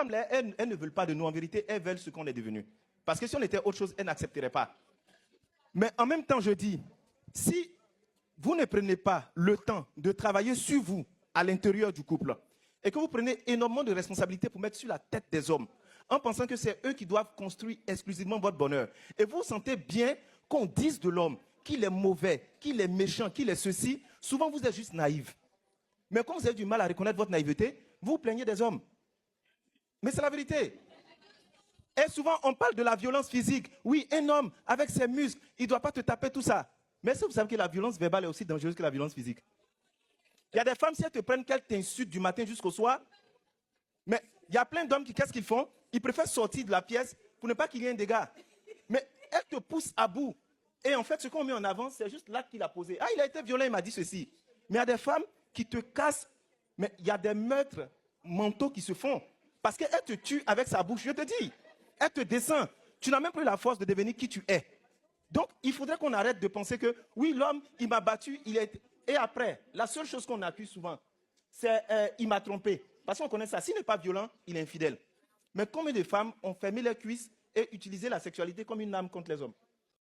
femmes, là, elles ne veulent pas de nous. En vérité, elles veulent ce qu'on est devenu. Parce que si on était autre chose, elles n'accepteraient pas. Mais en même temps, je dis, si vous ne prenez pas le temps de travailler sur vous, à l'intérieur du couple, et que vous prenez énormément de responsabilités pour mettre sur la tête des hommes, en pensant que c'est eux qui doivent construire exclusivement votre bonheur, et vous sentez bien qu'on dise de l'homme qu'il est mauvais, qu'il est méchant, qu'il est ceci, souvent vous êtes juste naïf. Mais quand vous avez du mal à reconnaître votre naïveté, vous vous plaignez des hommes. Mais c'est la vérité. Et souvent, on parle de la violence physique. Oui, un homme, avec ses muscles, il ne doit pas te taper tout ça. Mais est-ce que vous savez que la violence verbale est aussi dangereuse que la violence physique? Il y a des femmes, si elles te prennent, qu'elles t'insultent du matin jusqu'au soir. Mais il y a plein d'hommes qui, qu'est-ce qu'ils font? Ils préfèrent sortir de la pièce pour ne pas qu'il y ait un dégât. Mais elles te poussent à bout. Et en fait, ce qu'on met en avant, c'est juste l'acte qu'il a posé. Ah, il a été violent, il m'a dit ceci. Mais il y a des femmes qui te cassent. Mais il y a des meurtres mentaux qui se font. Parce qu'elle te tue avec sa bouche, je te dis. Elle te descend. Tu n'as même plus la force de devenir qui tu es. Donc, il faudrait qu'on arrête de penser que, oui, l'homme, il m'a battu, il est... Et après, la seule chose qu'on accuse souvent, c'est il m'a trompé. Parce qu'on connaît ça. S'il n'est pas violent, il est infidèle. Mais combien de femmes ont fermé leurs cuisses et utilisé la sexualité comme une arme contre les hommes?